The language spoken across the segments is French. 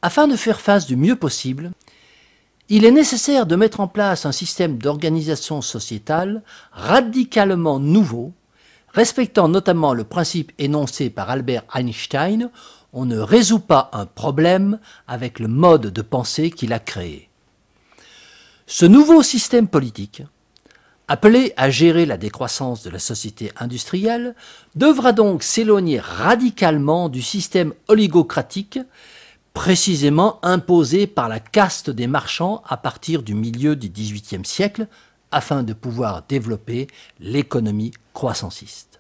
Afin de faire face du mieux possible, il est nécessaire de mettre en place un système d'organisation sociétale radicalement nouveau, respectant notamment le principe énoncé par Albert Einstein: on ne résout pas un problème avec le mode de pensée qu'il a créé. Ce nouveau système politique, appelé à gérer la décroissance de la société industrielle, devra donc s'éloigner radicalement du système oligocratique précisément imposé par la caste des marchands à partir du milieu du XVIIIe siècle, afin de pouvoir développer l'économie croissanciste.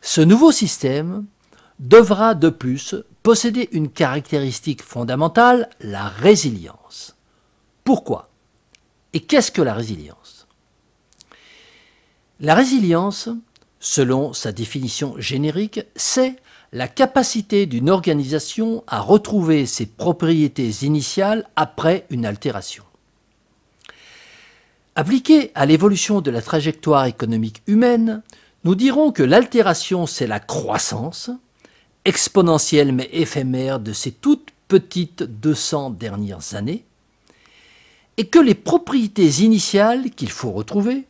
Ce nouveau système devra de plus posséder une caractéristique fondamentale, la résilience. Pourquoi? Et qu'est-ce que la résilience? La résilience, selon sa définition générique, c'est la capacité d'une organisation à retrouver ses propriétés initiales après une altération. Appliquée à l'évolution de la trajectoire économique humaine, nous dirons que l'altération, c'est la croissance, exponentielle mais éphémère, de ces toutes petites 200 dernières années, et que les propriétés initiales qu'il faut retrouver,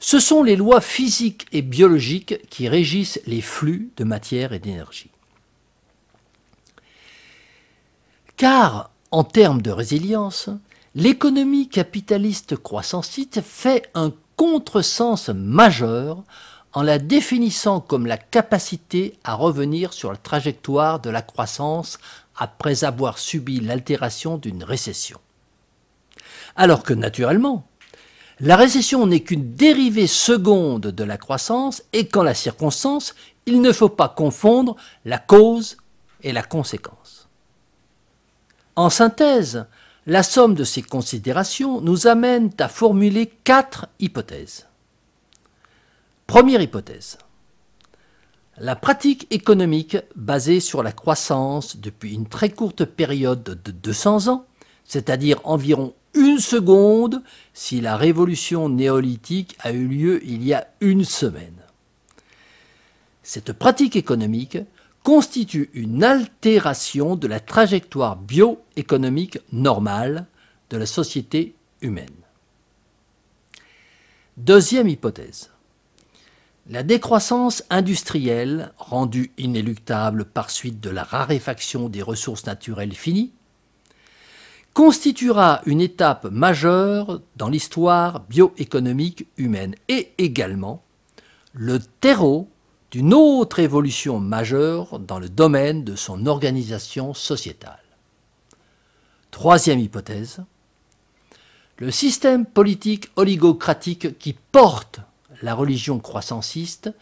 ce sont les lois physiques et biologiques qui régissent les flux de matière et d'énergie. Car, en termes de résilience, l'économie capitaliste croissanciste fait un contresens majeur en la définissant comme la capacité à revenir sur la trajectoire de la croissance après avoir subi l'altération d'une récession. Alors que, naturellement, la récession n'est qu'une dérivée seconde de la croissance et qu'en la circonstance, il ne faut pas confondre la cause et la conséquence. En synthèse, la somme de ces considérations nous amène à formuler 4 hypothèses. Première hypothèse. La pratique économique basée sur la croissance depuis une très courte période de 200 ans, c'est-à-dire environ 1 seconde si la révolution néolithique a eu lieu il y a 1 semaine. Cette pratique économique constitue une altération de la trajectoire bioéconomique normale de la société humaine. Deuxième hypothèse. La décroissance industrielle, rendue inéluctable par suite de la raréfaction des ressources naturelles finies, constituera une étape majeure dans l'histoire bioéconomique humaine et également le terreau d'une autre évolution majeure dans le domaine de son organisation sociétale. Troisième hypothèse, le système politique oligocratique qui porte la religion croissanciste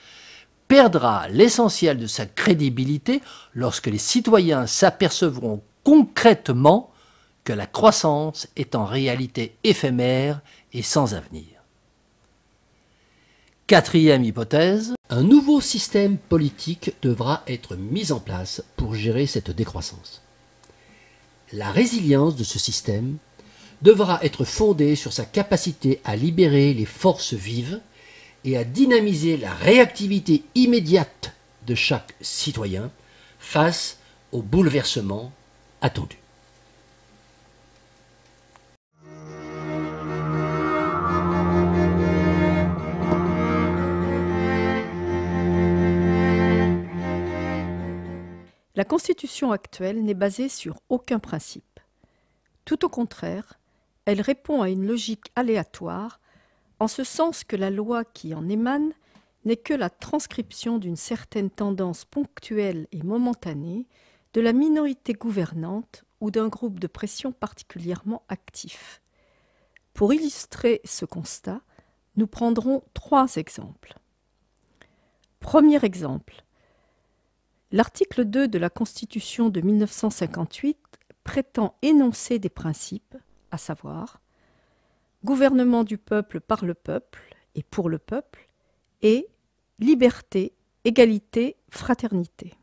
perdra l'essentiel de sa crédibilité lorsque les citoyens s'apercevront concrètement que la croissance est en réalité éphémère et sans avenir. Quatrième hypothèse, un nouveau système politique devra être mis en place pour gérer cette décroissance. La résilience de ce système devra être fondée sur sa capacité à libérer les forces vives et à dynamiser la réactivité immédiate de chaque citoyen face aux bouleversements attendus. La Constitution actuelle n'est basée sur aucun principe. Tout au contraire, elle répond à une logique aléatoire, en ce sens que la loi qui en émane n'est que la transcription d'une certaine tendance ponctuelle et momentanée de la minorité gouvernante ou d'un groupe de pression particulièrement actif. Pour illustrer ce constat, nous prendrons 3 exemples. Premier exemple. L'article 2 de la Constitution de 1958 prétend énoncer des principes, à savoir gouvernement du peuple par le peuple et pour le peuple, et liberté, égalité, fraternité.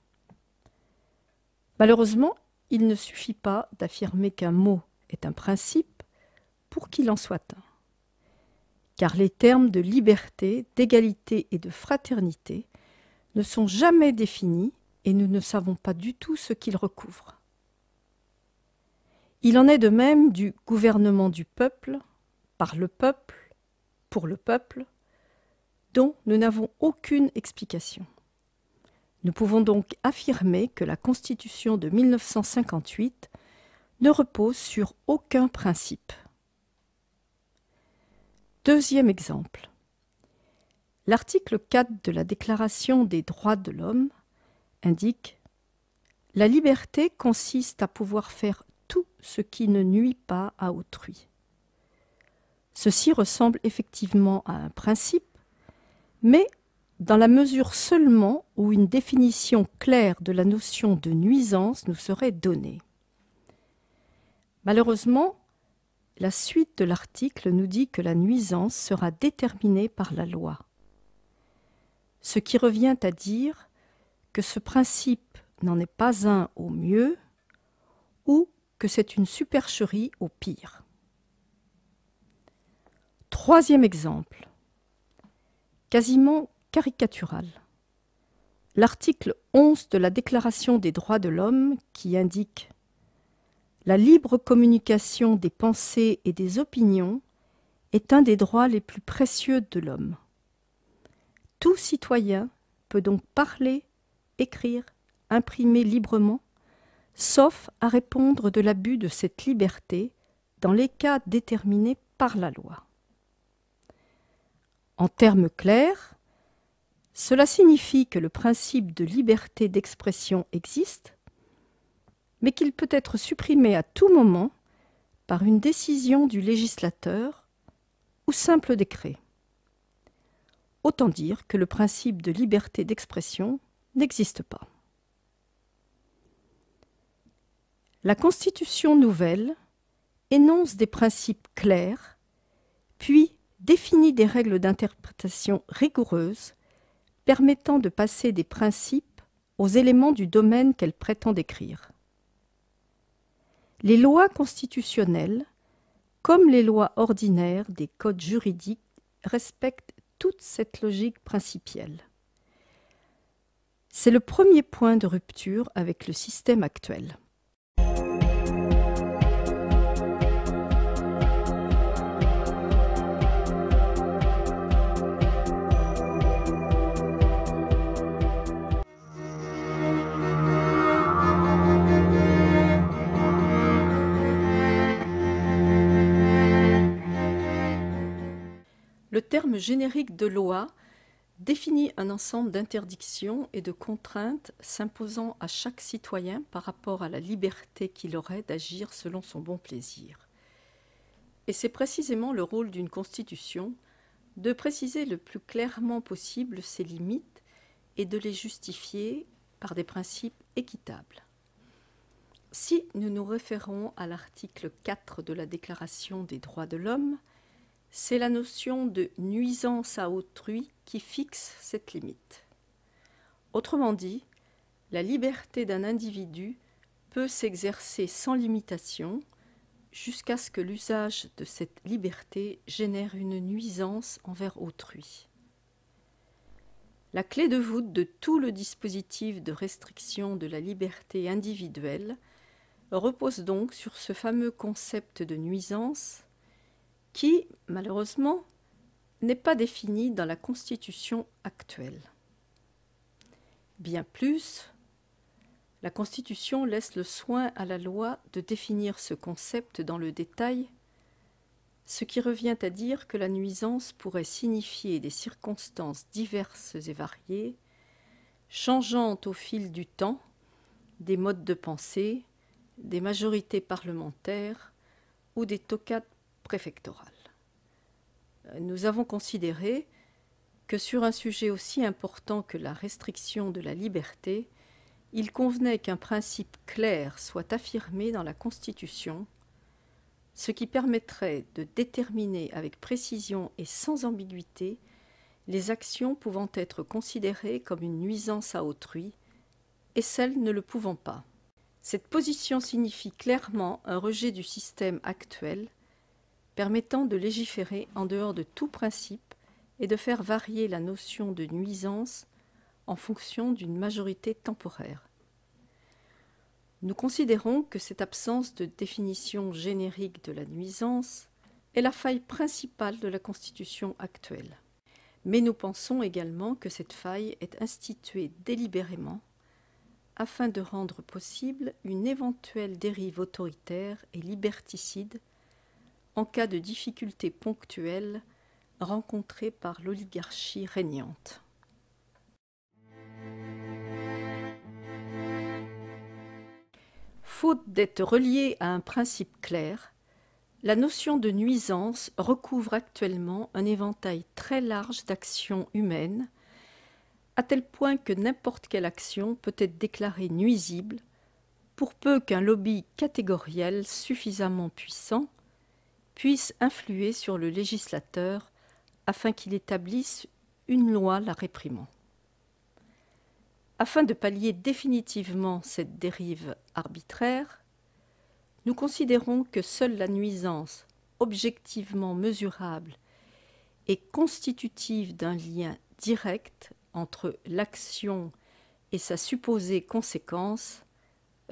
Malheureusement, il ne suffit pas d'affirmer qu'un mot est un principe pour qu'il en soit un. Car les termes de liberté, d'égalité et de fraternité ne sont jamais définis et nous ne savons pas du tout ce qu'ils recouvrent. Il en est de même du gouvernement du peuple, par le peuple, pour le peuple, dont nous n'avons aucune explication. Nous pouvons donc affirmer que la Constitution de 1958 ne repose sur aucun principe. Deuxième exemple. L'article 4 de la Déclaration des droits de l'homme indique « La liberté consiste à pouvoir faire tout ce qui ne nuit pas à autrui ». Ceci ressemble effectivement à un principe, mais dans la mesure seulement où une définition claire de la notion de nuisance nous serait donnée. Malheureusement, la suite de l'article nous dit que la nuisance sera déterminée par la loi. Ce qui revient à dire que ce principe n'en est pas un au mieux ou que c'est une supercherie au pire. Troisième exemple, quasiment caricatural. L'article 11 de la Déclaration des droits de l'homme qui indique « La libre communication des pensées et des opinions est un des droits les plus précieux de l'homme. Tout citoyen peut donc parler, écrire, imprimer librement, sauf à répondre de l'abus de cette liberté dans les cas déterminés par la loi. » En termes clairs, cela signifie que le principe de liberté d'expression existe, mais qu'il peut être supprimé à tout moment par une décision du législateur ou simple décret. Autant dire que le principe de liberté d'expression n'existe pas. La Constitution nouvelle énonce des principes clairs, puis définit des règles d'interprétation rigoureuses permettant de passer des principes aux éléments du domaine qu'elle prétend décrire. Les lois constitutionnelles, comme les lois ordinaires des codes juridiques, respectent toute cette logique principielle. C'est le premier point de rupture avec le système actuel. Le terme générique de loi définit un ensemble d'interdictions et de contraintes s'imposant à chaque citoyen par rapport à la liberté qu'il aurait d'agir selon son bon plaisir. Et c'est précisément le rôle d'une constitution de préciser le plus clairement possible ses limites et de les justifier par des principes équitables. Si nous nous référons à l'article 4 de la Déclaration des droits de l'homme, c'est la notion de nuisance à autrui qui fixe cette limite. Autrement dit, la liberté d'un individu peut s'exercer sans limitation jusqu'à ce que l'usage de cette liberté génère une nuisance envers autrui. La clé de voûte de tout le dispositif de restriction de la liberté individuelle repose donc sur ce fameux concept de nuisance qui, malheureusement, n'est pas défini dans la Constitution actuelle. Bien plus, La Constitution laisse le soin à la loi de définir ce concept dans le détail, ce qui revient à dire que la nuisance pourrait signifier des circonstances diverses et variées, changeantes au fil du temps, des modes de pensée, des majorités parlementaires ou des toccades préfectorales. Nous avons considéré que sur un sujet aussi important que la restriction de la liberté, il convenait qu'un principe clair soit affirmé dans la Constitution, ce qui permettrait de déterminer avec précision et sans ambiguïté les actions pouvant être considérées comme une nuisance à autrui et celles ne le pouvant pas. Cette position signifie clairement un rejet du système actuel permettant de légiférer en dehors de tout principe et de faire varier la notion de nuisance en fonction d'une majorité temporaire. Nous considérons que cette absence de définition générique de la nuisance est la faille principale de la Constitution actuelle. Mais nous pensons également que cette faille est instituée délibérément afin de rendre possible une éventuelle dérive autoritaire et liberticide en cas de difficultés ponctuelles rencontrées par l'oligarchie régnante. Faute d'être reliée à un principe clair, la notion de nuisance recouvre actuellement un éventail très large d'actions humaines, à tel point que n'importe quelle action peut être déclarée nuisible pour peu qu'un lobby catégoriel suffisamment puissant puisse influer sur le législateur afin qu'il établisse une loi la réprimant. Afin de pallier définitivement cette dérive arbitraire, nous considérons que seule la nuisance objectivement mesurable et constitutive d'un lien direct entre l'action et sa supposée conséquence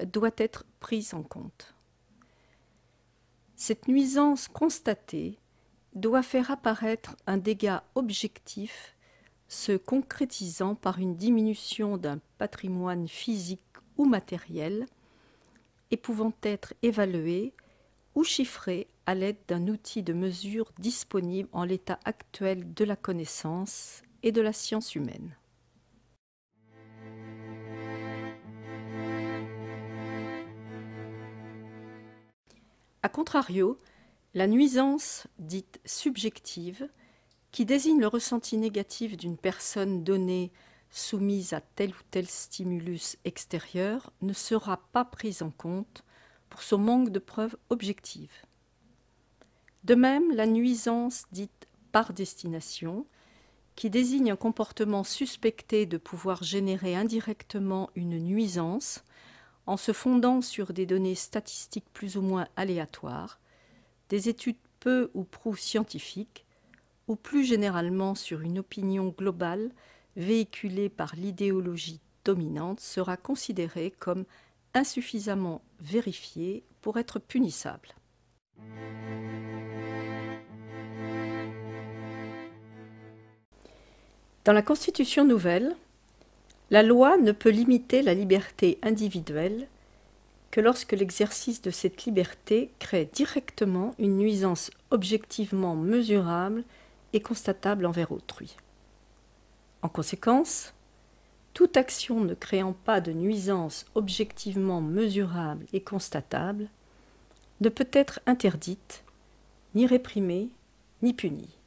doit être prise en compte. Cette nuisance constatée doit faire apparaître un dégât objectif se concrétisant par une diminution d'un patrimoine physique ou matériel et pouvant être évalué ou chiffré à l'aide d'un outil de mesure disponible en l'état actuel de la connaissance et de la science humaine. A contrario, la nuisance dite subjective, qui désigne le ressenti négatif d'une personne donnée soumise à tel ou tel stimulus extérieur, ne sera pas prise en compte pour son manque de preuves objectives. De même, la nuisance dite par destination, qui désigne un comportement suspecté de pouvoir générer indirectement une nuisance en se fondant sur des données statistiques plus ou moins aléatoires, des études peu ou prou scientifiques, ou plus généralement sur une opinion globale véhiculée par l'idéologie dominante, sera considérée comme insuffisamment vérifiée pour être punissable. Dans la Constitution nouvelle, la loi ne peut limiter la liberté individuelle que lorsque l'exercice de cette liberté crée directement une nuisance objectivement mesurable et constatable envers autrui. En conséquence, toute action ne créant pas de nuisance objectivement mesurable et constatable ne peut être interdite, ni réprimée, ni punie.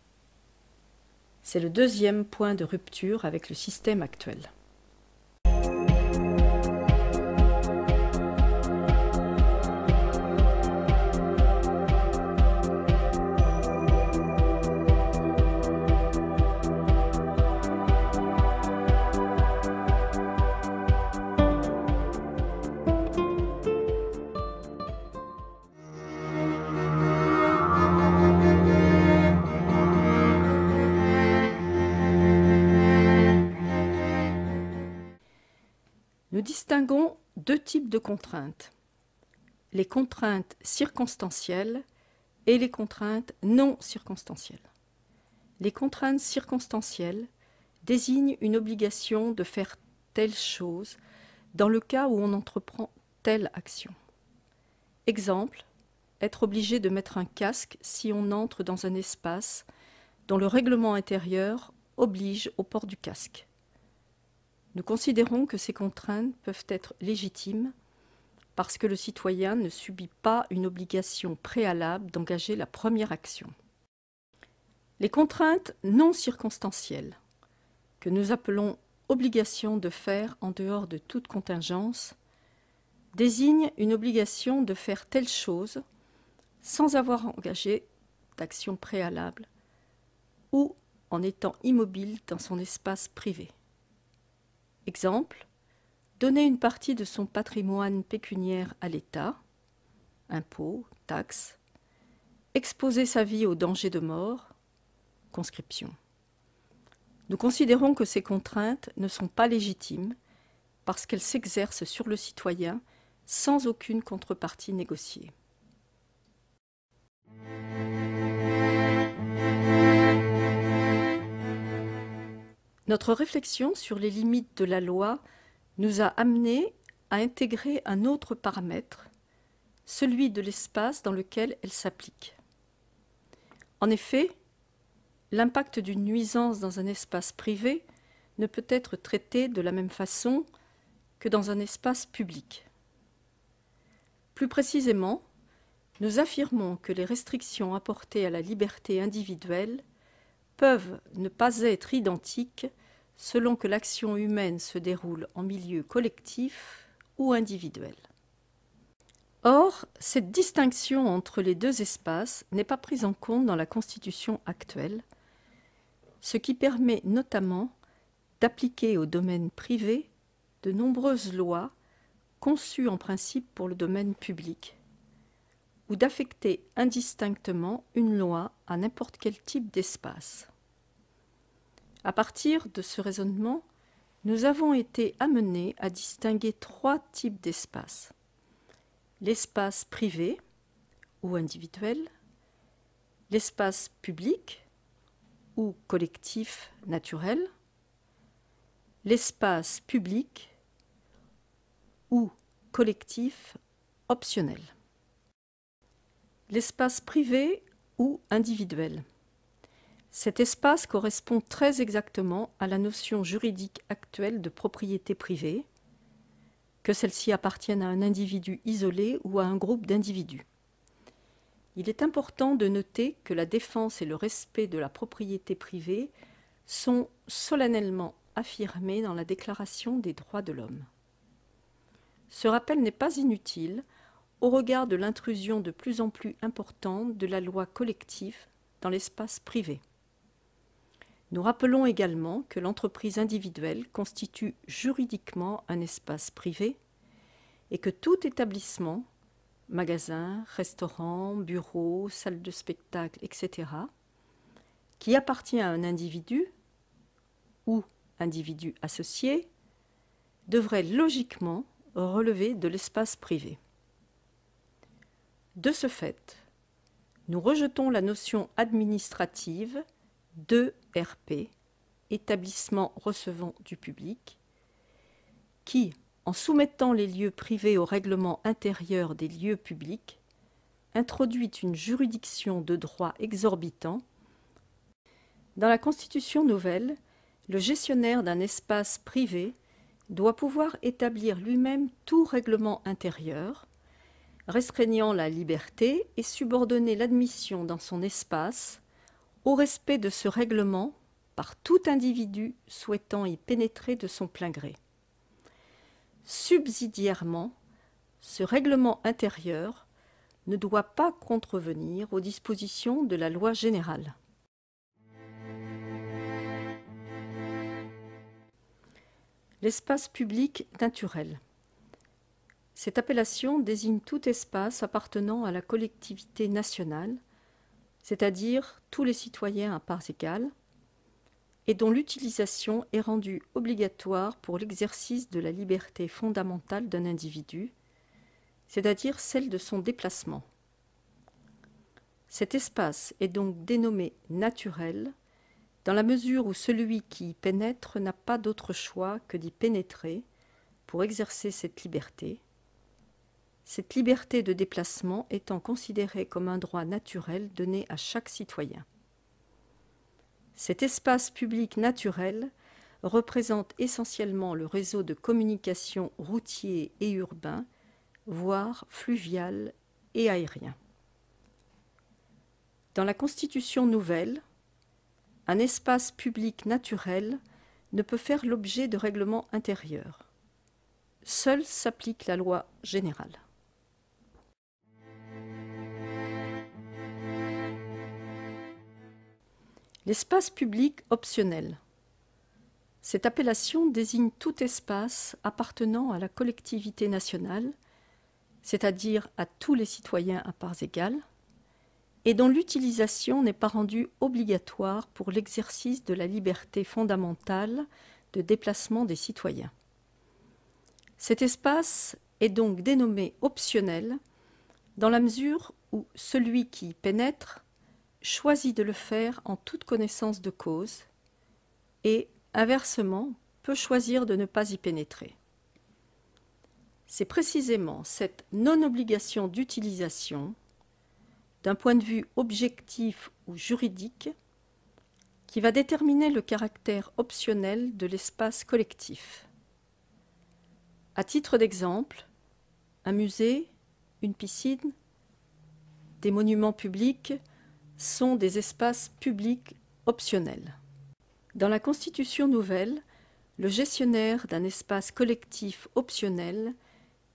C'est le deuxième point de rupture avec le système actuel. Nous distinguons deux types de contraintes, les contraintes circonstancielles et les contraintes non circonstancielles. Les contraintes circonstancielles désignent une obligation de faire telle chose dans le cas où on entreprend telle action. Exemple, être obligé de mettre un casque si on entre dans un espace dont le règlement intérieur oblige au port du casque. Nous considérons que ces contraintes peuvent être légitimes parce que le citoyen ne subit pas une obligation préalable d'engager la première action. Les contraintes non circonstancielles, que nous appelons obligation de faire en dehors de toute contingence, désignent une obligation de faire telle chose sans avoir engagé d'action préalable ou en étant immobile dans son espace privé. Exemple, donner une partie de son patrimoine pécuniaire à l'État, impôts, taxes, exposer sa vie au danger de mort, conscription. Nous considérons que ces contraintes ne sont pas légitimes parce qu'elles s'exercent sur le citoyen sans aucune contrepartie négociée. Notre réflexion sur les limites de la loi nous a amenés à intégrer un autre paramètre, celui de l'espace dans lequel elle s'applique. En effet, l'impact d'une nuisance dans un espace privé ne peut être traité de la même façon que dans un espace public. Plus précisément, nous affirmons que les restrictions apportées à la liberté individuelle peuvent ne pas être identiques selon que l'action humaine se déroule en milieu collectif ou individuel. Or, cette distinction entre les deux espaces n'est pas prise en compte dans la Constitution actuelle, ce qui permet notamment d'appliquer au domaine privé de nombreuses lois conçues en principe pour le domaine public, ou d'affecter indistinctement une loi à n'importe quel type d'espace. À partir de ce raisonnement, nous avons été amenés à distinguer trois types d'espaces. L'espace privé ou individuel, l'espace public ou collectif naturel, l'espace public ou collectif optionnel. L'espace privé ou individuel. Cet espace correspond très exactement à la notion juridique actuelle de propriété privée, que celle-ci appartienne à un individu isolé ou à un groupe d'individus. Il est important de noter que la défense et le respect de la propriété privée sont solennellement affirmés dans la Déclaration des droits de l'homme. Ce rappel n'est pas inutile au regard de l'intrusion de plus en plus importante de la loi collective dans l'espace privé. Nous rappelons également que l'entreprise individuelle constitue juridiquement un espace privé et que tout établissement, magasin, restaurant, bureau, salle de spectacle, etc., qui appartient à un individu ou individu associé, devrait logiquement relever de l'espace privé. De ce fait, nous rejetons la notion administrative d'ERP, établissement recevant du public, qui, en soumettant les lieux privés au règlement intérieur des lieux publics, introduit une juridiction de droit exorbitant. Dans la Constitution nouvelle, le gestionnaire d'un espace privé doit pouvoir établir lui-même tout règlement intérieur, restreignant la liberté et subordonner l'admission dans son espace au respect de ce règlement par tout individu souhaitant y pénétrer de son plein gré. Subsidiairement, ce règlement intérieur ne doit pas contrevenir aux dispositions de la loi générale. L'espace public naturel. Cette appellation désigne tout espace appartenant à la collectivité nationale, c'est-à-dire tous les citoyens à parts égales, et dont l'utilisation est rendue obligatoire pour l'exercice de la liberté fondamentale d'un individu, c'est-à-dire celle de son déplacement. Cet espace est donc dénommé naturel dans la mesure où celui qui y pénètre n'a pas d'autre choix que d'y pénétrer, pour exercer cette liberté de déplacement étant considérée comme un droit naturel donné à chaque citoyen. Cet espace public naturel représente essentiellement le réseau de communication routier et urbain, voire fluvial et aérien. Dans la Constitution nouvelle, un espace public naturel ne peut faire l'objet de règlements intérieurs. Seule s'applique la loi générale. L'espace public optionnel. Cette appellation désigne tout espace appartenant à la collectivité nationale, c'est-à-dire à tous les citoyens à parts égales, et dont l'utilisation n'est pas rendue obligatoire pour l'exercice de la liberté fondamentale de déplacement des citoyens. Cet espace est donc dénommé optionnel dans la mesure où celui qui y pénètre choisit de le faire en toute connaissance de cause et, inversement, peut choisir de ne pas y pénétrer. C'est précisément cette non-obligation d'utilisation, d'un point de vue objectif ou juridique, qui va déterminer le caractère optionnel de l'espace collectif. À titre d'exemple, un musée, une piscine, des monuments publics sont des espaces publics optionnels. Dans la Constitution nouvelle, le gestionnaire d'un espace collectif optionnel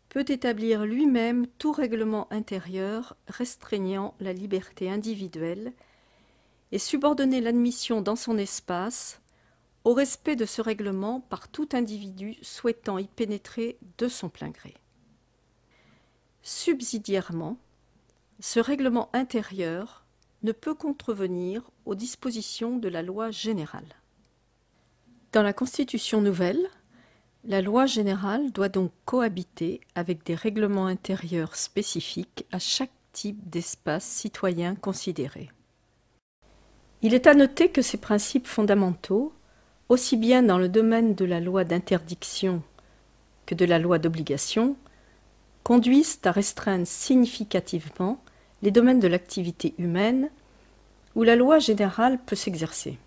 peut établir lui-même tout règlement intérieur restreignant la liberté individuelle et subordonner l'admission dans son espace au respect de ce règlement par tout individu souhaitant y pénétrer de son plein gré. Subsidiairement, ce règlement intérieur ne peut contrevenir aux dispositions de la loi générale. Dans la Constitution nouvelle, la loi générale doit donc cohabiter avec des règlements intérieurs spécifiques à chaque type d'espace citoyen considéré. Il est à noter que ces principes fondamentaux, aussi bien dans le domaine de la loi d'interdiction que de la loi d'obligation, conduisent à restreindre significativement les domaines de l'activité humaine où la loi générale peut s'exercer.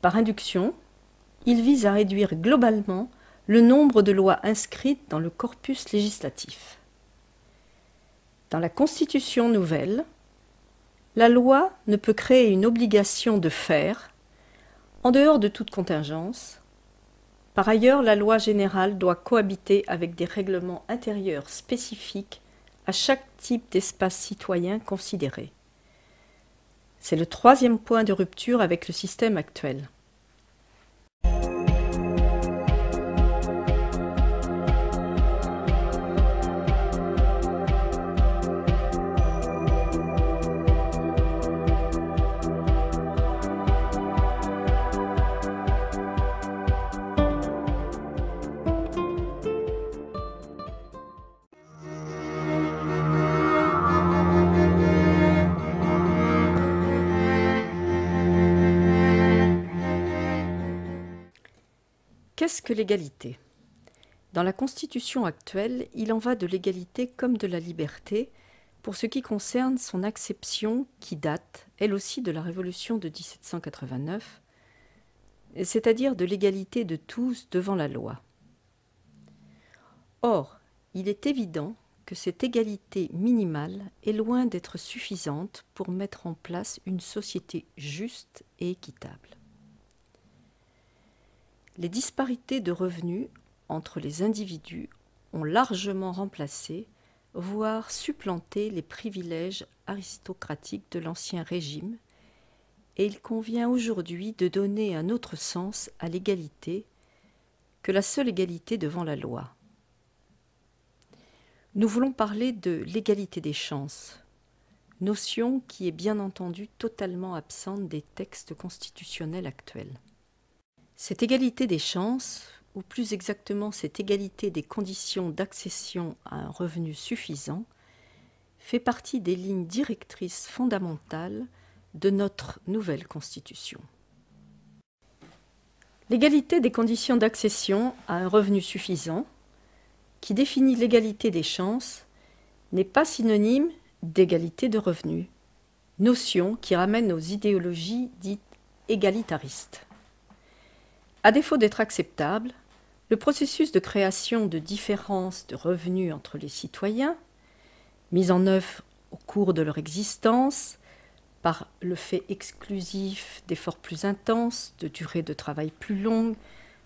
Par induction, il vise à réduire globalement le nombre de lois inscrites dans le corpus législatif. Dans la Constitution nouvelle, la loi ne peut créer une obligation de faire, en dehors de toute contingence. Par ailleurs, la loi générale doit cohabiter avec des règlements intérieurs spécifiques à chaque type d'espace citoyen considéré. C'est le troisième point de rupture avec le système actuel. Qu'est-ce que l'égalité ? Dans la Constitution actuelle, il en va de l'égalité comme de la liberté pour ce qui concerne son acception qui date, elle aussi, de la Révolution de 1789, c'est-à-dire de l'égalité de tous devant la loi. Or, il est évident que cette égalité minimale est loin d'être suffisante pour mettre en place une société juste et équitable. Les disparités de revenus entre les individus ont largement remplacé, voire supplanté les privilèges aristocratiques de l'Ancien Régime, et il convient aujourd'hui de donner un autre sens à l'égalité que la seule égalité devant la loi. Nous voulons parler de l'égalité des chances, notion qui est bien entendu totalement absente des textes constitutionnels actuels. Cette égalité des chances, ou plus exactement cette égalité des conditions d'accession à un revenu suffisant, fait partie des lignes directrices fondamentales de notre nouvelle Constitution. L'égalité des conditions d'accession à un revenu suffisant, qui définit l'égalité des chances, n'est pas synonyme d'égalité de revenus, notion qui ramène aux idéologies dites égalitaristes. À défaut d'être acceptable, le processus de création de différences de revenus entre les citoyens, mis en œuvre au cours de leur existence, par le fait exclusif d'efforts plus intenses, de durée de travail plus longue,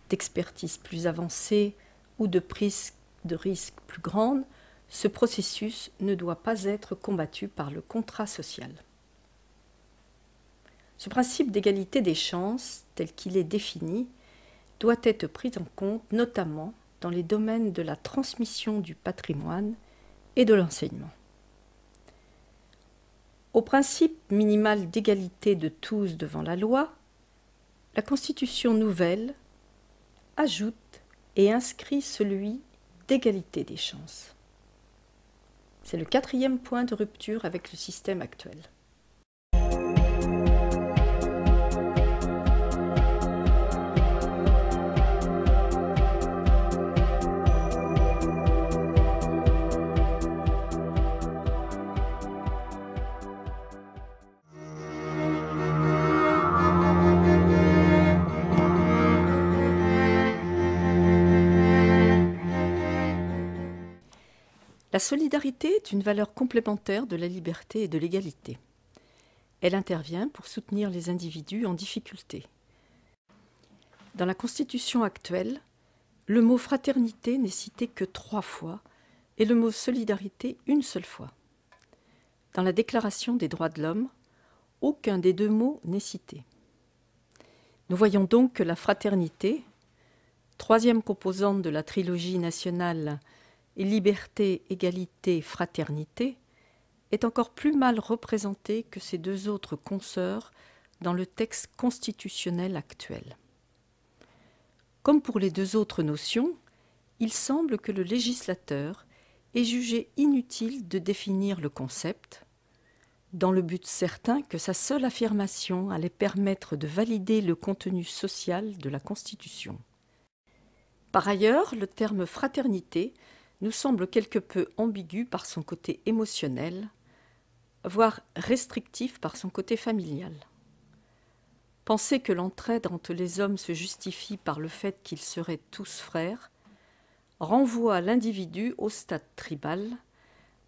d'expertise plus avancée ou de prise de risques plus grande, ce processus ne doit pas être combattu par le contrat social. Ce principe d'égalité des chances, tel qu'il est défini, doit être pris en compte notamment dans les domaines de la transmission du patrimoine et de l'enseignement. Au principe minimal d'égalité de tous devant la loi, la Constitution nouvelle ajoute et inscrit celui d'égalité des chances. C'est le 4e point de rupture avec le système actuel. La solidarité est une valeur complémentaire de la liberté et de l'égalité. Elle intervient pour soutenir les individus en difficulté. Dans la Constitution actuelle, le mot fraternité n'est cité que 3 fois et le mot solidarité une seule fois. Dans la Déclaration des droits de l'homme, aucun des 2 mots n'est cité. Nous voyons donc que la fraternité, 3e composante de la trilogie nationale liberté, égalité, fraternité, est encore plus mal représentée que ses 2 autres consoeurs dans le texte constitutionnel actuel. Comme pour les 2 autres notions, il semble que le législateur ait jugé inutile de définir le concept, dans le but certain que sa seule affirmation allait permettre de valider le contenu social de la Constitution. Par ailleurs, le terme fraternité nous semble quelque peu ambigu par son côté émotionnel, voire restrictif par son côté familial. Penser que l'entraide entre les hommes se justifie par le fait qu'ils seraient tous frères renvoie l'individu au stade tribal,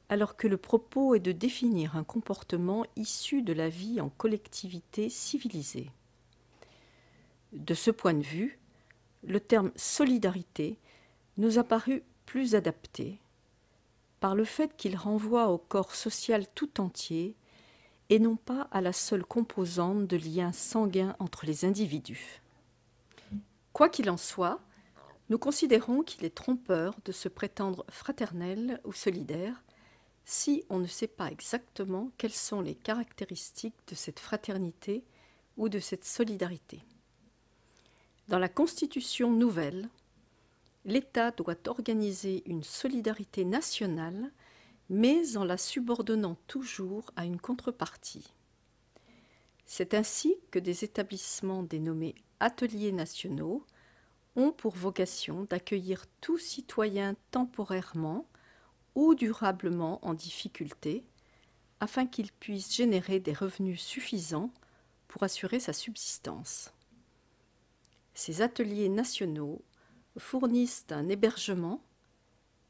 alors que le propos est de définir un comportement issu de la vie en collectivité civilisée. De ce point de vue, le terme solidarité nous a paru plus adapté, par le fait qu'il renvoie au corps social tout entier et non pas à la seule composante de liens sanguins entre les individus. Quoi qu'il en soit, nous considérons qu'il est trompeur de se prétendre fraternel ou solidaire si on ne sait pas exactement quelles sont les caractéristiques de cette fraternité ou de cette solidarité. Dans la Constitution nouvelle, l'État doit organiser une solidarité nationale, mais en la subordonnant toujours à une contrepartie. C'est ainsi que des établissements dénommés ateliers nationaux ont pour vocation d'accueillir tout citoyen temporairement ou durablement en difficulté, afin qu'il puisse générer des revenus suffisants pour assurer sa subsistance. Ces ateliers nationaux fournissent un hébergement,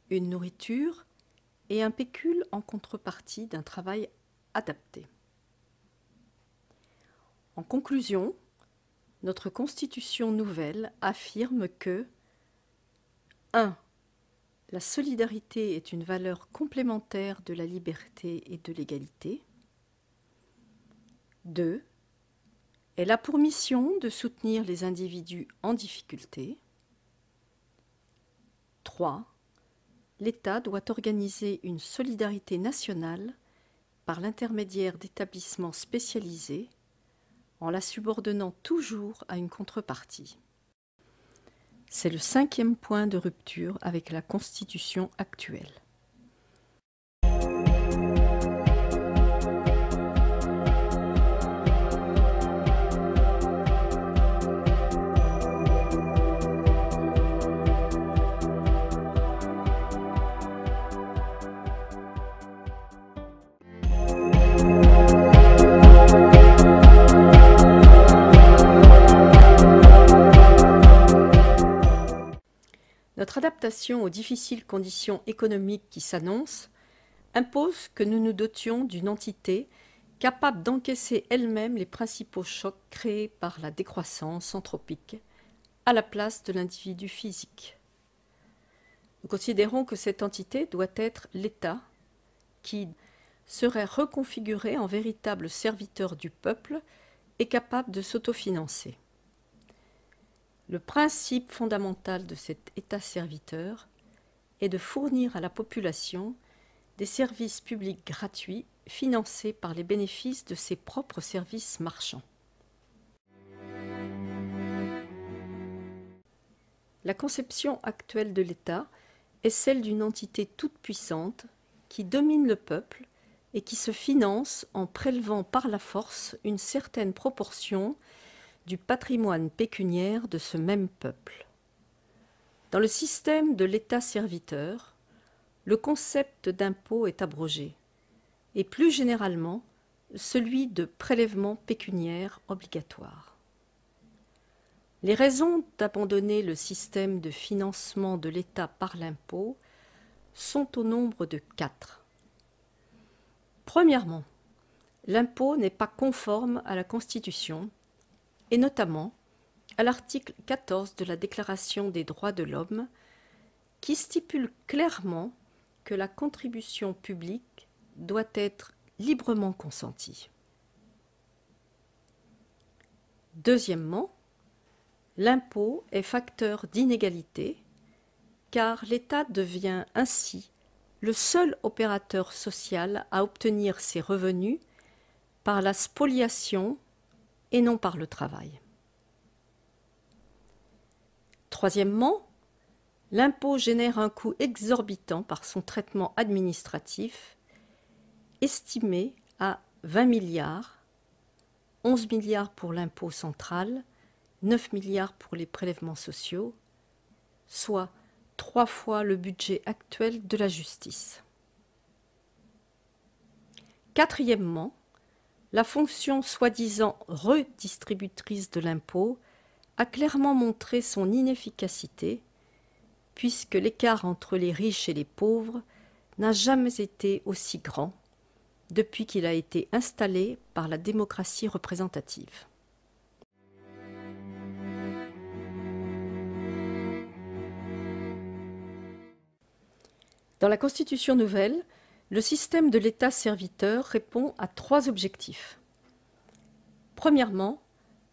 une nourriture et un pécule en contrepartie d'un travail adapté. En conclusion, notre Constitution nouvelle affirme que 1. La solidarité est une valeur complémentaire de la liberté et de l'égalité. 2. Elle a pour mission de soutenir les individus en difficulté. 3. L'État doit organiser une solidarité nationale par l'intermédiaire d'établissements spécialisés en la subordonnant toujours à une contrepartie. C'est le 5e point de rupture avec la Constitution actuelle. l'adaptation aux difficiles conditions économiques qui s'annoncent impose que nous nous dotions d'une entité capable d'encaisser elle-même les principaux chocs créés par la décroissance anthropique à la place de l'individu physique. Nous considérons que cette entité doit être l'État, qui serait reconfiguré en véritable serviteur du peuple et capable de s'autofinancer. Le principe fondamental de cet État-serviteur est de fournir à la population des services publics gratuits financés par les bénéfices de ses propres services marchands. La conception actuelle de l'État est celle d'une entité toute puissante qui domine le peuple et qui se finance en prélevant par la force une certaine proportion du patrimoine pécuniaire de ce même peuple. Dans le système de l'État-serviteur, le concept d'impôt est abrogé, et plus généralement, celui de prélèvement pécuniaire obligatoire. Les raisons d'abandonner le système de financement de l'État par l'impôt sont au nombre de 4. Premièrement, l'impôt n'est pas conforme à la Constitution, et notamment à l'article 14 de la Déclaration des droits de l'homme, qui stipule clairement que la contribution publique doit être librement consentie. Deuxièmement, l'impôt est facteur d'inégalité, car l'État devient ainsi le seul opérateur social à obtenir ses revenus par la spoliation et non par le travail. Troisièmement, l'impôt génère un coût exorbitant par son traitement administratif, estimé à 20 milliards, 11 milliards pour l'impôt central, 9 milliards pour les prélèvements sociaux, soit 3 fois le budget actuel de la justice. Quatrièmement, la fonction soi-disant redistributrice de l'impôt a clairement montré son inefficacité, puisque l'écart entre les riches et les pauvres n'a jamais été aussi grand depuis qu'il a été installé par la démocratie représentative. Dans la Constitution nouvelle, le système de l'État-serviteur répond à 3 objectifs. Premièrement,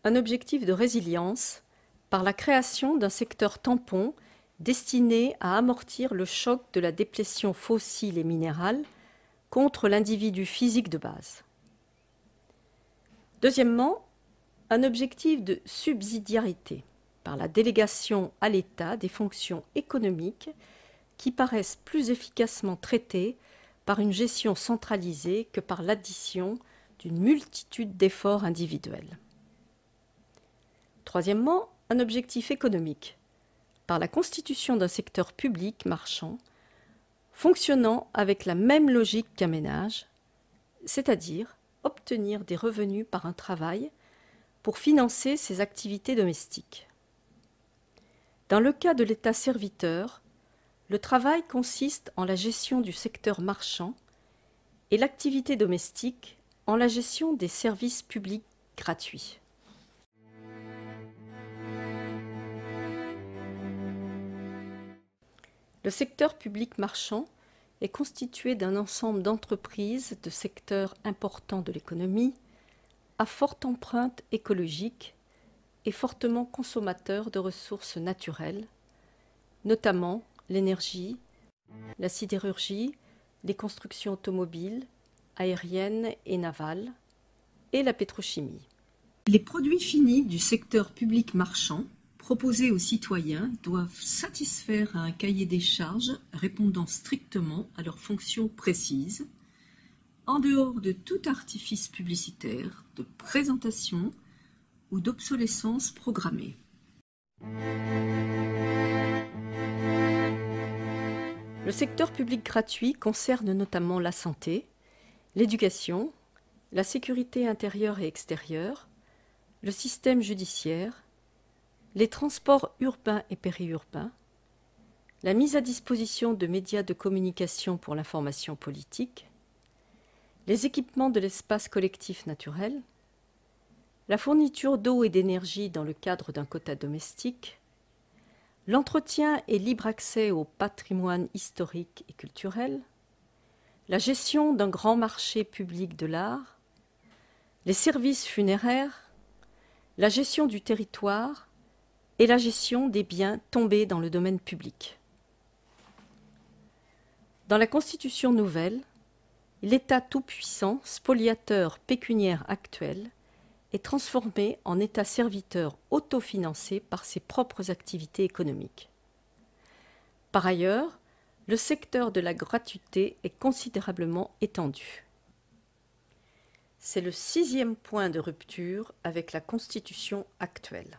un objectif de résilience par la création d'un secteur tampon destiné à amortir le choc de la déplétion fossile et minérale contre l'individu physique de base. Deuxièmement, un objectif de subsidiarité par la délégation à l'État des fonctions économiques qui paraissent plus efficacement traitées par une gestion centralisée que par l'addition d'une multitude d'efforts individuels. Troisièmement, un objectif économique, par la constitution d'un secteur public marchand fonctionnant avec la même logique qu'un ménage, c'est-à-dire obtenir des revenus par un travail pour financer ses activités domestiques. Dans le cas de l'État-serviteur, le travail consiste en la gestion du secteur marchand et l'activité domestique en la gestion des services publics gratuits. Le secteur public marchand est constitué d'un ensemble d'entreprises de secteurs importants de l'économie, à forte empreinte écologique et fortement consommateurs de ressources naturelles, notamment l'énergie, la sidérurgie, les constructions automobiles, aériennes et navales, et la pétrochimie. Les produits finis du secteur public marchand proposés aux citoyens doivent satisfaire à un cahier des charges répondant strictement à leurs fonctions précises, en dehors de tout artifice publicitaire, de présentation ou d'obsolescence programmée. Le secteur public gratuit concerne notamment la santé, l'éducation, la sécurité intérieure et extérieure, le système judiciaire, les transports urbains et périurbains, la mise à disposition de médias de communication pour l'information politique, les équipements de l'espace collectif naturel, la fourniture d'eau et d'énergie dans le cadre d'un quota domestique, l'entretien et libre accès au patrimoine historique et culturel, la gestion d'un grand marché public de l'art, les services funéraires, la gestion du territoire et la gestion des biens tombés dans le domaine public. Dans la Constitution nouvelle, l'État tout-puissant, spoliateur pécuniaire actuel, est transformé en État serviteur autofinancé par ses propres activités économiques. Par ailleurs, le secteur de la gratuité est considérablement étendu. C'est le 6e point de rupture avec la Constitution actuelle.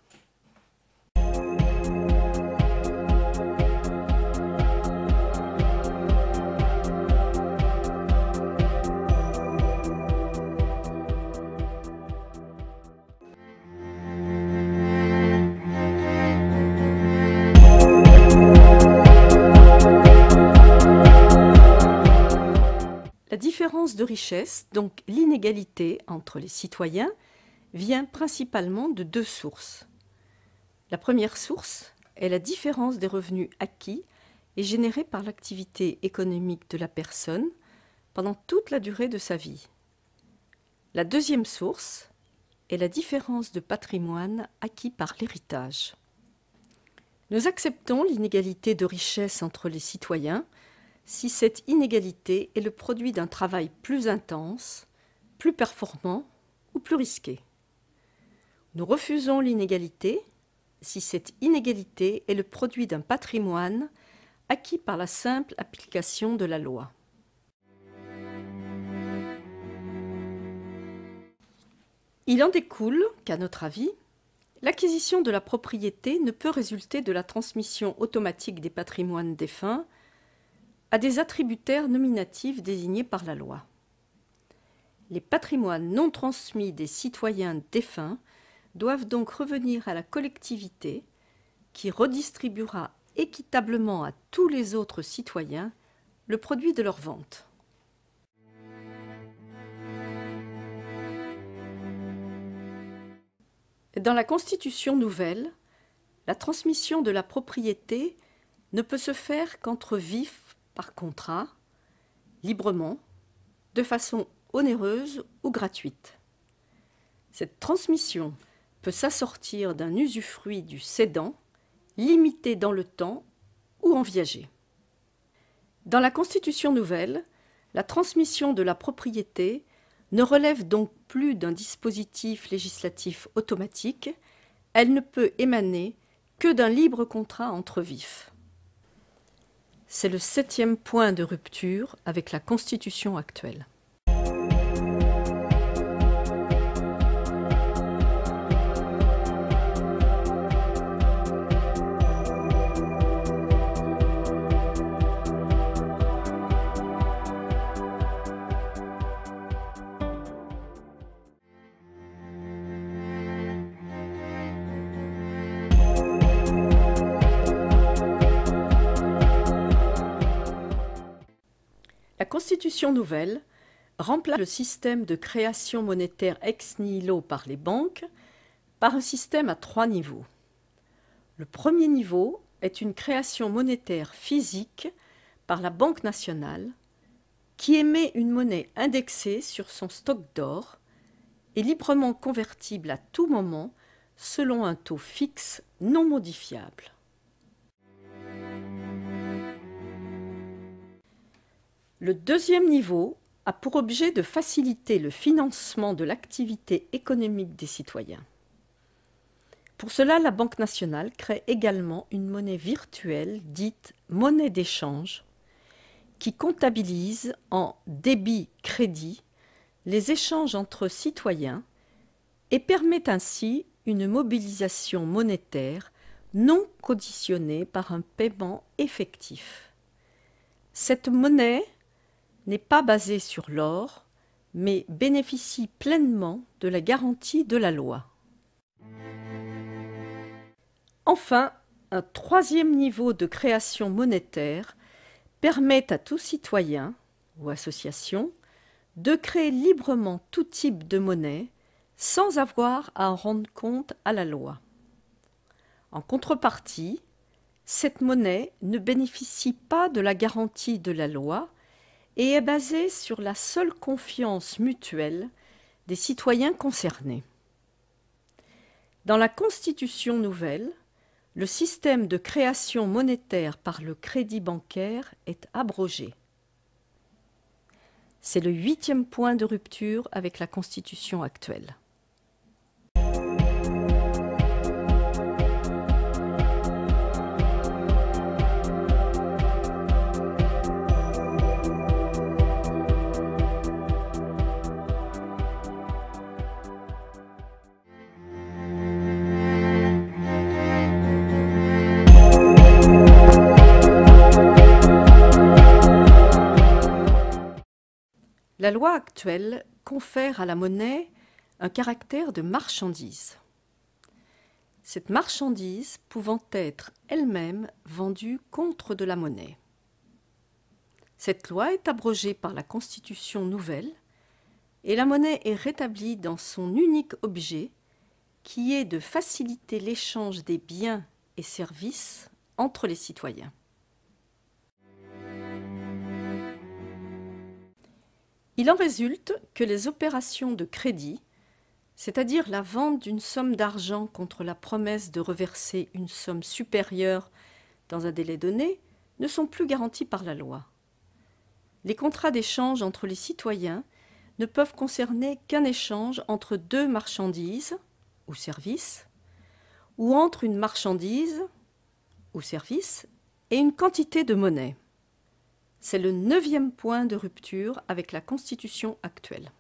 La différence de richesse, donc l'inégalité entre les citoyens, vient principalement de 2 sources. La première source est la différence des revenus acquis et générés par l'activité économique de la personne pendant toute la durée de sa vie. La deuxième source est la différence de patrimoine acquis par l'héritage. Nous acceptons l'inégalité de richesse entre les citoyens si cette inégalité est le produit d'un travail plus intense, plus performant ou plus risqué. Nous refusons l'inégalité si cette inégalité est le produit d'un patrimoine acquis par la simple application de la loi. Il en découle qu'à notre avis, l'acquisition de la propriété ne peut résulter de la transmission automatique des patrimoines défunts à des attributaires nominatifs désignés par la loi. Les patrimoines non transmis des citoyens défunts doivent donc revenir à la collectivité qui redistribuera équitablement à tous les autres citoyens le produit de leur vente. Dans la Constitution nouvelle, la transmission de la propriété ne peut se faire qu'entre vifs par contrat, librement, de façon onéreuse ou gratuite. Cette transmission peut s'assortir d'un usufruit du cédant, limité dans le temps ou en viager. Dans la Constitution nouvelle, la transmission de la propriété ne relève donc plus d'un dispositif législatif automatique, elle ne peut émaner que d'un libre contrat entre vifs. C'est le 7e point de rupture avec la Constitution actuelle. La Constitution nouvelle remplace le système de création monétaire ex nihilo par les banques par un système à 3 niveaux. Le premier niveau est une création monétaire physique par la Banque nationale qui émet une monnaie indexée sur son stock d'or et librement convertible à tout moment selon un taux fixe non modifiable. Le deuxième niveau a pour objet de faciliter le financement de l'activité économique des citoyens. Pour cela, la Banque nationale crée également une monnaie virtuelle dite monnaie d'échange qui comptabilise en débit-crédit les échanges entre citoyens et permet ainsi une mobilisation monétaire non conditionnée par un paiement effectif. Cette monnaie n'est pas basée sur l'or, mais bénéficie pleinement de la garantie de la loi. Enfin, Un troisième niveau de création monétaire permet à tout citoyen ou association de créer librement tout type de monnaie sans avoir à en rendre compte à la loi. En contrepartie, cette monnaie ne bénéficie pas de la garantie de la loi et est basée sur la seule confiance mutuelle des citoyens concernés. Dans la Constitution nouvelle, le système de création monétaire par le crédit bancaire est abrogé. C'est le 8e point de rupture avec la Constitution actuelle. La loi actuelle confère à la monnaie un caractère de marchandise. Cette marchandise pouvant être elle-même vendue contre de la monnaie. Cette loi est abrogée par la Constitution nouvelle et la monnaie est rétablie dans son unique objet qui est de faciliter l'échange des biens et services entre les citoyens. Il en résulte que les opérations de crédit, c'est-à-dire la vente d'une somme d'argent contre la promesse de reverser une somme supérieure dans un délai donné, ne sont plus garanties par la loi. Les contrats d'échange entre les citoyens ne peuvent concerner qu'un échange entre deux marchandises ou services, ou entre une marchandise ou service et une quantité de monnaie. C'est le 9e point de rupture avec la Constitution actuelle.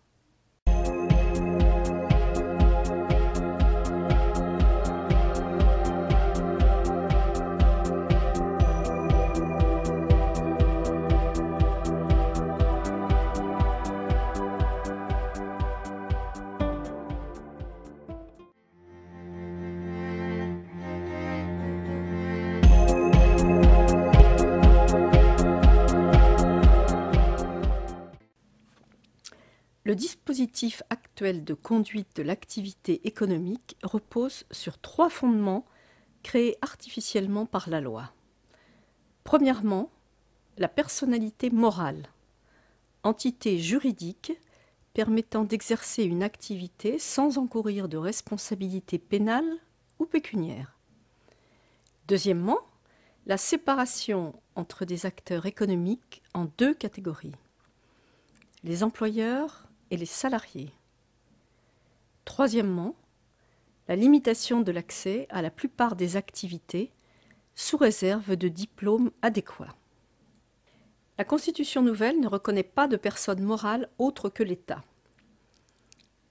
Le dispositif actuel de conduite de l'activité économique repose sur 3 fondements créés artificiellement par la loi. Premièrement, la personnalité morale, entité juridique permettant d'exercer une activité sans encourir de responsabilité pénale ou pécuniaire. Deuxièmement, la séparation entre des acteurs économiques en 2 catégories, les employeurs et les salariés. Troisièmement, la limitation de l'accès à la plupart des activités sous réserve de diplômes adéquats. La Constitution nouvelle ne reconnaît pas de personne morale autre que l'État.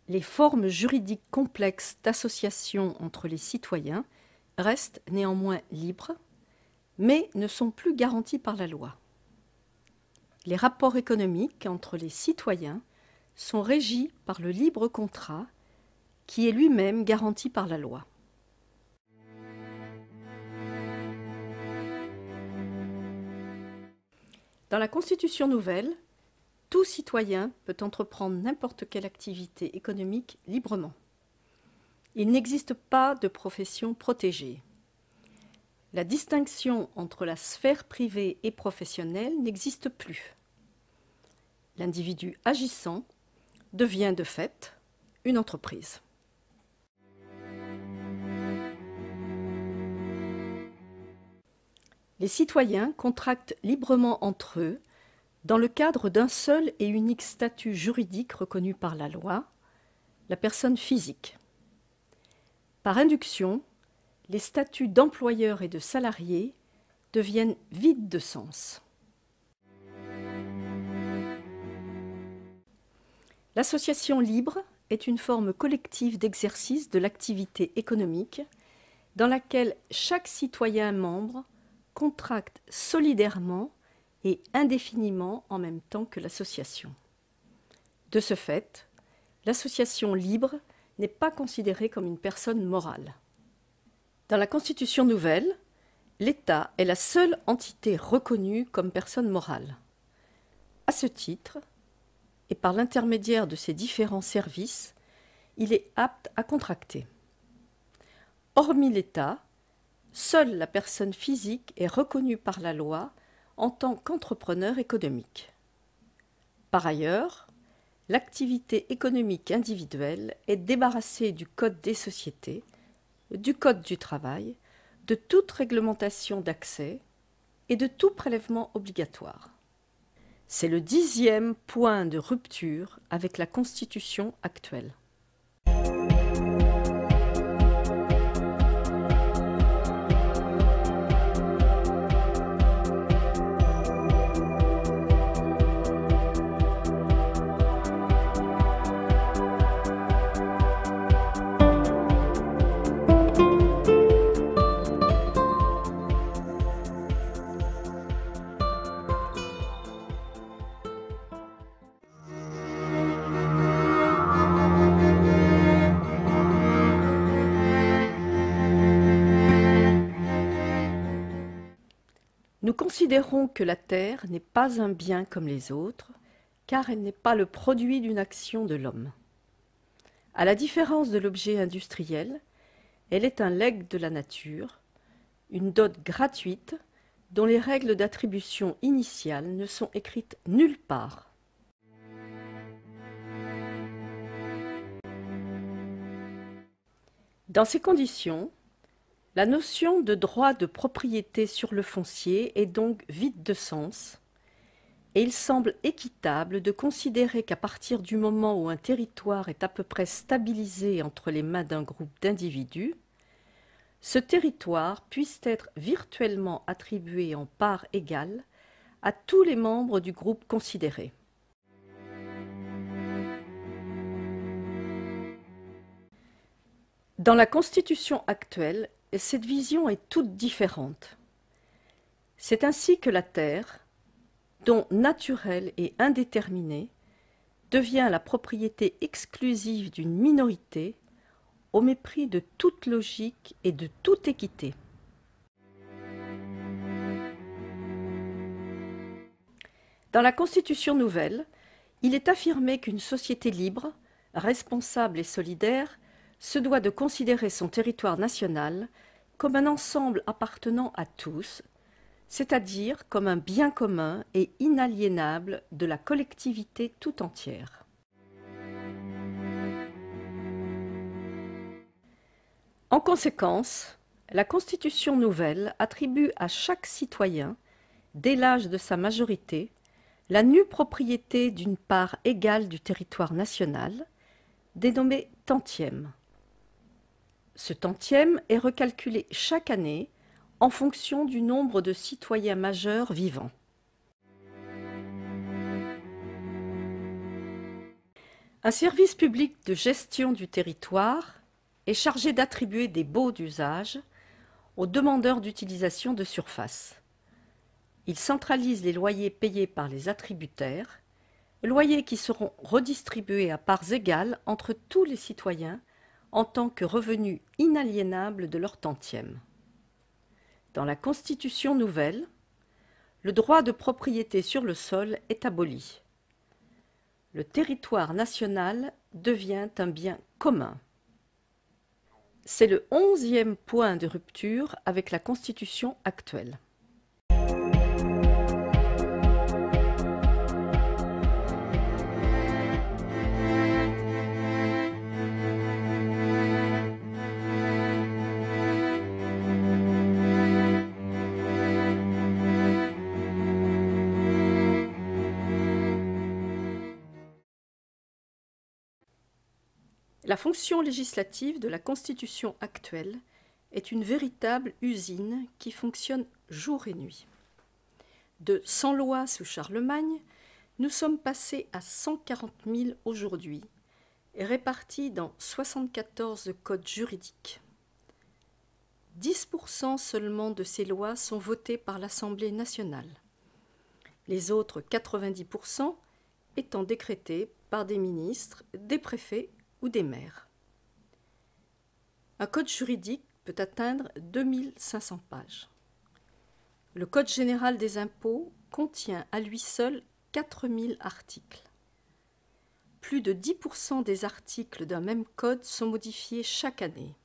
Les formes juridiques complexes d'association entre les citoyens restent néanmoins libres, mais ne sont plus garanties par la loi. Les rapports économiques entre les citoyens sont régis par le libre contrat, qui est lui-même garanti par la loi. Dans la Constitution nouvelle, tout citoyen peut entreprendre n'importe quelle activité économique librement. Il n'existe pas de profession protégée. La distinction entre la sphère privée et professionnelle n'existe plus. L'individu agissant devient de fait une entreprise. Les citoyens contractent librement entre eux dans le cadre d'un seul et unique statut juridique reconnu par la loi, la personne physique. Par induction, les statuts d'employeur et de salarié deviennent vides de sens. L'association libre est une forme collective d'exercice de l'activité économique dans laquelle chaque citoyen membre contracte solidairement et indéfiniment en même temps que l'association. De ce fait, l'association libre n'est pas considérée comme une personne morale. Dans la Constitution nouvelle, L'État est la seule entité reconnue comme personne morale. À ce titre, et par l'intermédiaire de ses différents services, il est apte à contracter. Hormis l'État, seule la personne physique est reconnue par la loi en tant qu'entrepreneur économique. Par ailleurs, l'activité économique individuelle est débarrassée du Code des sociétés, du Code du travail, de toute réglementation d'accès et de tout prélèvement obligatoire. C'est le 10e point de rupture avec la Constitution actuelle. Nous considérons que la terre n'est pas un bien comme les autres, car elle n'est pas le produit d'une action de l'homme. À la différence de l'objet industriel, elle est un legs de la nature, une dot gratuite dont les règles d'attribution initiale ne sont écrites nulle part. Dans ces conditions, la notion de droit de propriété sur le foncier est donc vide de sens, et il semble équitable de considérer qu'à partir du moment où un territoire est à peu près stabilisé entre les mains d'un groupe d'individus, ce territoire puisse être virtuellement attribué en parts égales à tous les membres du groupe considéré. Dans la Constitution actuelle, cette vision est toute différente. C'est ainsi que la terre, don naturel et indéterminé, devient la propriété exclusive d'une minorité au mépris de toute logique et de toute équité. Dans la Constitution nouvelle, il est affirmé qu'une société libre, responsable et solidaire se doit de considérer son territoire national comme un ensemble appartenant à tous, c'est-à-dire comme un bien commun et inaliénable de la collectivité tout entière. En conséquence, la Constitution nouvelle attribue à chaque citoyen, dès l'âge de sa majorité, la nue propriété d'une part égale du territoire national, dénommée tantième. Ce tantième est recalculé chaque année en fonction du nombre de citoyens majeurs vivants. Un service public de gestion du territoire est chargé d'attribuer des baux d'usage aux demandeurs d'utilisation de surface. Il centralise les loyers payés par les attributaires, loyers qui seront redistribués à parts égales entre tous les citoyens en tant que revenu inaliénable de leur tantième. Dans la Constitution nouvelle, le droit de propriété sur le sol est aboli. Le territoire national devient un bien commun. C'est le 11e point de rupture avec la Constitution actuelle. La fonction législative de la Constitution actuelle est une véritable usine qui fonctionne jour et nuit. De 100 lois sous Charlemagne, nous sommes passés à 140 000 aujourd'hui, et répartis dans 74 codes juridiques. 10% seulement de ces lois sont votées par l'Assemblée nationale, les autres 90% étant décrétées par des ministres, des préfets ou des maires. Un code juridique peut atteindre 2500 pages. Le Code général des impôts contient à lui seul 4000 articles. Plus de 10% des articles d'un même code sont modifiés chaque année.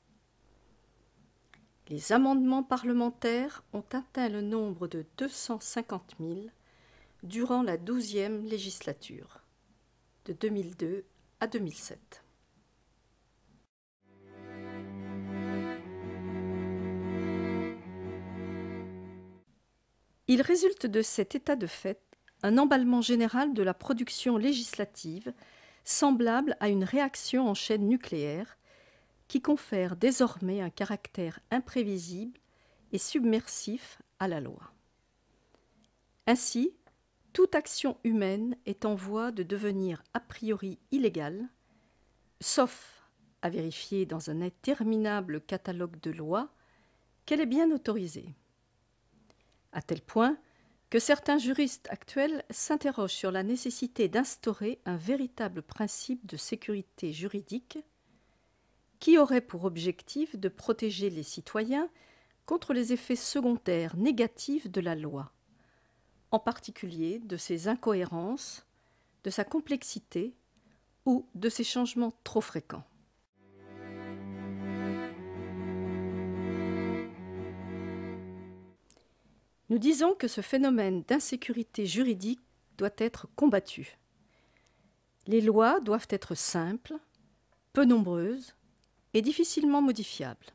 Les amendements parlementaires ont atteint le nombre de 250 000 durant la 12e législature, de 2002 à 2007. Il résulte de cet état de fait un emballement général de la production législative semblable à une réaction en chaîne nucléaire qui confère désormais un caractère imprévisible et submersif à la loi. Ainsi, toute action humaine est en voie de devenir a priori illégale, sauf à vérifier dans un interminable catalogue de lois qu'elle est bien autorisée. À tel point que certains juristes actuels s'interrogent sur la nécessité d'instaurer un véritable principe de sécurité juridique qui aurait pour objectif de protéger les citoyens contre les effets secondaires négatifs de la loi, en particulier de ses incohérences, de sa complexité ou de ses changements trop fréquents. Nous disons que ce phénomène d'insécurité juridique doit être combattu. Les lois doivent être simples, peu nombreuses et difficilement modifiables.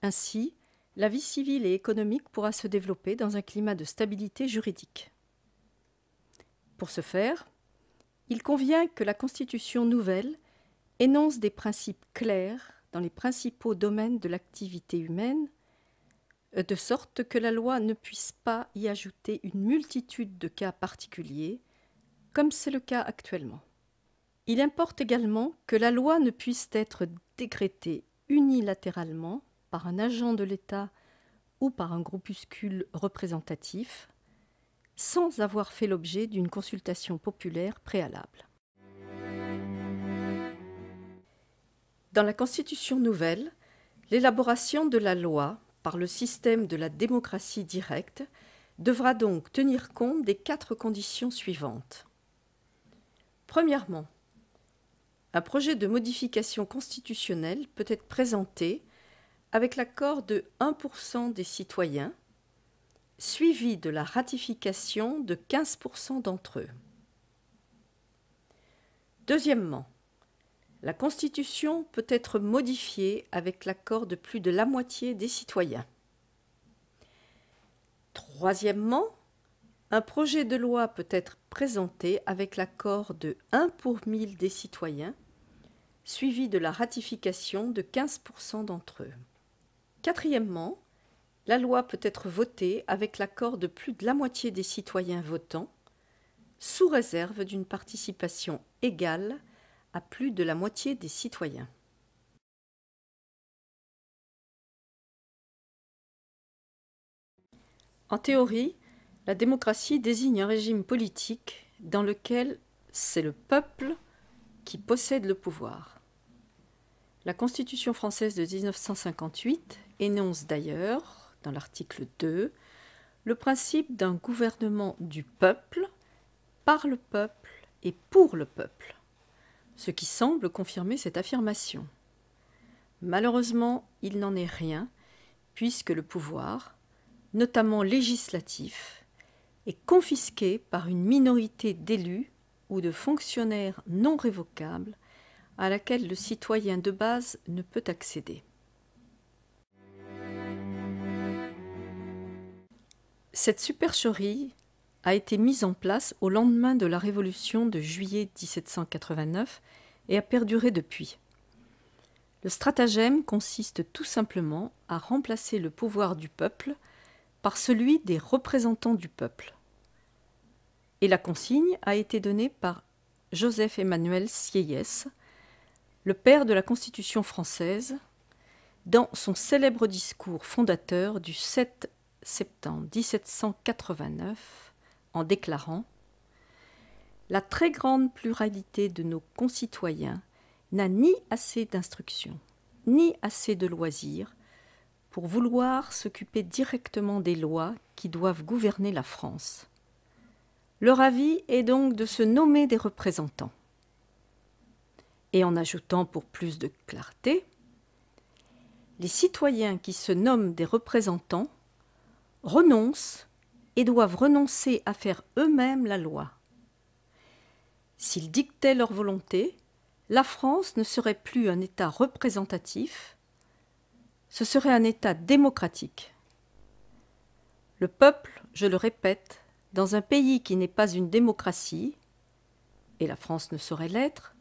Ainsi, la vie civile et économique pourra se développer dans un climat de stabilité juridique. Pour ce faire, il convient que la Constitution nouvelle énonce des principes clairs dans les principaux domaines de l'activité humaine, de sorte que la loi ne puisse pas y ajouter une multitude de cas particuliers, comme c'est le cas actuellement. Il importe également que la loi ne puisse être décrétée unilatéralement par un agent de l'État ou par un groupuscule représentatif, sans avoir fait l'objet d'une consultation populaire préalable. Dans la Constitution nouvelle, l'élaboration de la loi par le système de la démocratie directe devra donc tenir compte des 4 conditions suivantes. Premièrement, un projet de modification constitutionnelle peut être présenté avec l'accord de 1% des citoyens, suivi de la ratification de 15% d'entre eux. Deuxièmement, la Constitution peut être modifiée avec l'accord de plus de la moitié des citoyens. Troisièmement, un projet de loi peut être présenté avec l'accord de 1 pour 1000 des citoyens, suivi de la ratification de 15% d'entre eux. Quatrièmement, la loi peut être votée avec l'accord de plus de la moitié des citoyens votants, sous réserve d'une participation égale à plus de la moitié des citoyens. En théorie, la démocratie désigne un régime politique dans lequel c'est le peuple qui possède le pouvoir. La Constitution française de 1958 énonce d'ailleurs, dans l'article 2, le principe d'un gouvernement du peuple, par le peuple et pour le peuple, ce qui semble confirmer cette affirmation. Malheureusement, il n'en est rien, puisque le pouvoir, notamment législatif, est confisqué par une minorité d'élus ou de fonctionnaires non révocables à laquelle le citoyen de base ne peut accéder. Cette supercherie a été mise en place au lendemain de la Révolution de juillet 1789 et a perduré depuis. Le stratagème consiste tout simplement à remplacer le pouvoir du peuple par celui des représentants du peuple. Et la consigne a été donnée par Joseph-Emmanuel Sieyès, le père de la Constitution française, dans son célèbre discours fondateur du 7 septembre 1789, en déclarant « La très grande pluralité de nos concitoyens n'a ni assez d'instruction, ni assez de loisirs pour vouloir s'occuper directement des lois qui doivent gouverner la France. Leur avis est donc de se nommer des représentants. Et en ajoutant pour plus de clarté, les citoyens qui se nomment des représentants renoncent et doivent renoncer à faire eux-mêmes la loi. S'ils dictaient leur volonté, la France ne serait plus un État représentatif, ce serait un État démocratique. Le peuple, je le répète, dans un pays qui n'est pas une démocratie, et la France ne saurait l'être,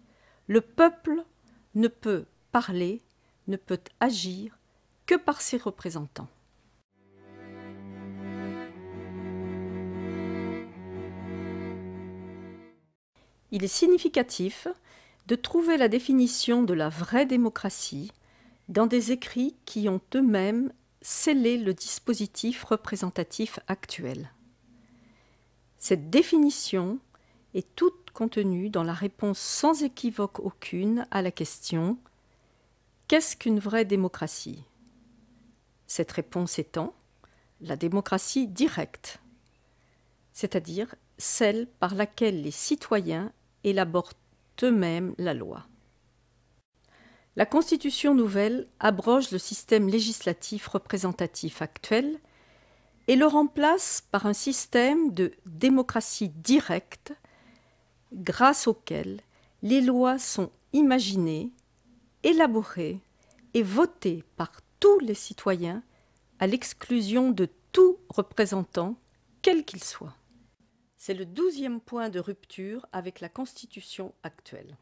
le peuple ne peut parler, ne peut agir que par ses représentants. Il est significatif de trouver la définition de la vraie démocratie dans des écrits qui ont eux-mêmes scellé le dispositif représentatif actuel. Cette définition est toute contenue dans la réponse sans équivoque aucune à la question « Qu'est-ce qu'une vraie démocratie ?» Cette réponse étant la démocratie directe, c'est-à-dire celle par laquelle les citoyens élaborent eux-mêmes la loi. La Constitution nouvelle abroge le système législatif représentatif actuel et le remplace par un système de démocratie directe grâce auquel les lois sont imaginées, élaborées et votées par tous les citoyens à l'exclusion de tout représentant, quel qu'il soit. C'est le 12e point de rupture avec la Constitution actuelle.